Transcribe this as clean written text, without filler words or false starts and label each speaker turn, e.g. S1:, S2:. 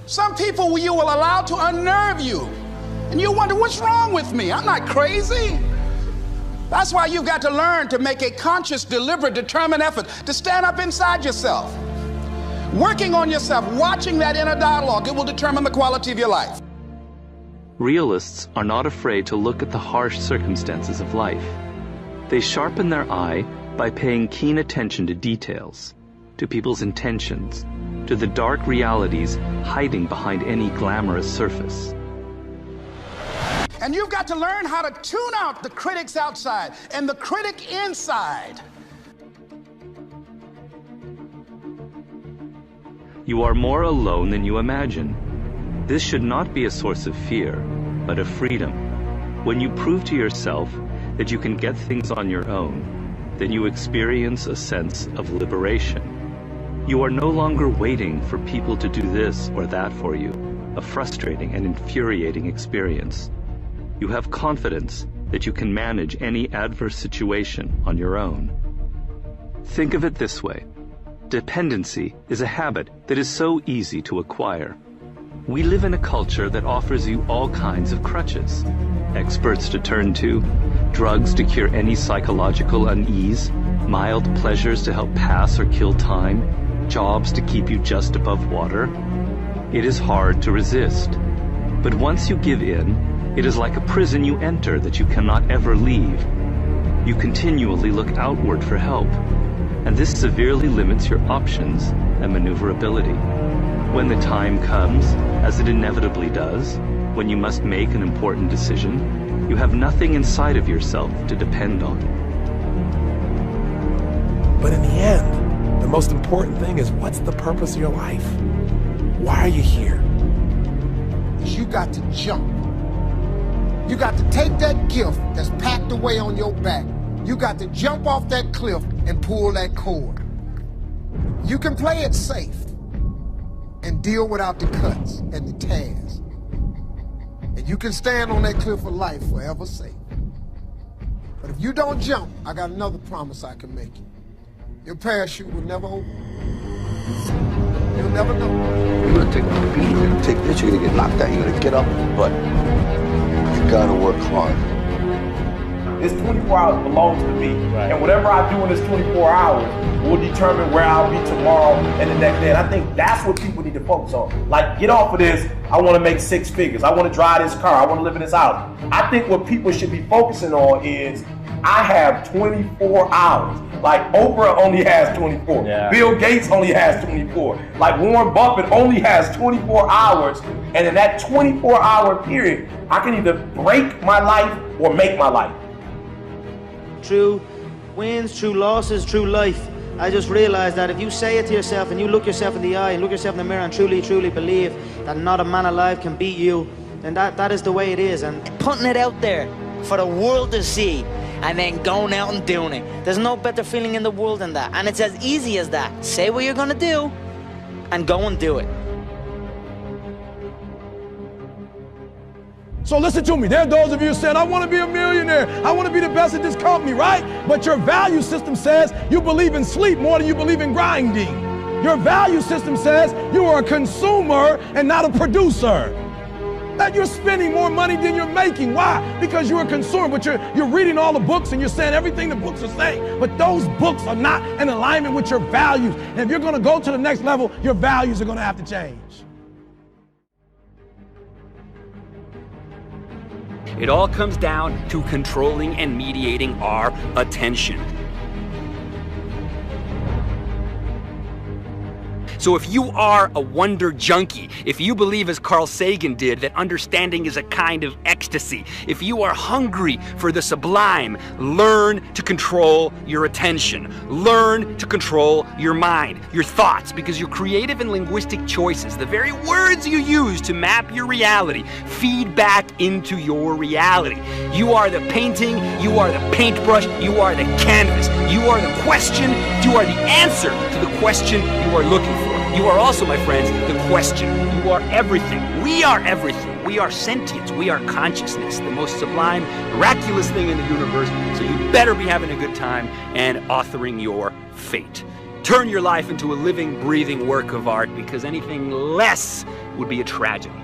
S1: Some people you will allow to unnerve you. And you wonder, what's wrong with me? I'm not crazy. That's why you've got to learn to make a conscious, deliberate, determined effort to stand up inside yourself. Working on yourself, watching that inner dialogue, it will determine the quality of your life.
S2: Realists are not afraid to look at the harsh circumstances of life. They sharpen their eye by paying keen attention to details, to people's intentions, to the dark realities hiding behind any glamorous surface.
S1: And you've got to learn how to tune out the critics outside and the critic inside.
S2: You are more alone than you imagine. This should not be a source of fear, but of freedom. When you prove to yourself that you can get things on your own, then you experience a sense of liberation. You are no longer waiting for people to do this or that for you, a frustrating and infuriating experience. You have confidence that you can manage any adverse situation on your own. Think of it this way. Dependency is a habit that is so easy to acquire. We live in a culture that offers you all kinds of crutches. Experts to turn to, drugs to cure any psychological unease, mild pleasures to help pass or kill time, jobs to keep you just above water. It is hard to resist. But once you give in, it is like a prison you enter that you cannot ever leave. You continually look outward for help, and this severely limits your options and maneuverability. When the time comes, as it inevitably does, when you must make an important decision, you have nothing inside of yourself to depend on.
S3: But in the end, the most important thing is, what's the purpose of your life? Why are you here?
S4: You got to jump. You got to take that gift that's packed away on your back. You got to jump off that cliff and pull that cord. You can play it safe and deal without the cuts and the tears. And you can stand on that cliff of life forever safe. But if you don't jump, I got another promise I can make you. Your parachute will never open. You'll never know.
S5: You're gonna take a beat, you're gonna take this, you're gonna get knocked out, you're gonna get up, but you gotta work hard.
S6: This 24 hours belongs to me. Right. And whatever I do in this 24 hours will determine where I'll be tomorrow and the next day. And I think that's what people need to focus on. Like, get off of this, I want to make 6 figures. I want to drive this car. I want to live in this house. I think what people should be focusing on is, I have 24 hours. Like, Oprah only has 24. Yeah. Bill Gates only has 24. Like, Warren Buffett only has 24 hours. And in that 24-hour period, I can either break my life or make my life.
S7: True wins, true losses, true life. I just realized that if you say it to yourself and you look yourself in the eye and look yourself in the mirror and truly, truly believe that not a man alive can beat you, then that is the way it is. And
S8: putting it out there for the world to see and then going out and doing it. There's no better feeling in the world than that. And it's as easy as that. Say what you're gonna do and go and do it.
S3: So listen to me, there are those of you saying, I want to be a millionaire, I want to be the best at this company, right? But your value system says you believe in sleep more than you believe in grinding. Your value system says you are a consumer and not a producer. That you're spending more money than you're making. Why? Because you're a consumer, but you're reading all the books and you're saying everything the books are saying, but those books are not in alignment with your values. And if you're going to go to the next level, your values are going to have to change.
S9: It all comes down to controlling and mediating our attention. So if you are a wonder junkie, if you believe as Carl Sagan did that understanding is a kind of ecstasy, if you are hungry for the sublime, learn to control your attention. Learn to control your mind, your thoughts, because your creative and linguistic choices, the very words you use to map your reality, feed back into your reality. You are the painting, you are the paintbrush, you are the canvas, you are the question, you are the answer to the question you are looking for. You are also, my friends, the question. You are everything. We are everything. We are sentience. We are consciousness, the most sublime, miraculous thing in the universe. So you better be having a good time and authoring your fate. Turn your life into a living, breathing work of art, because anything less would be a tragedy.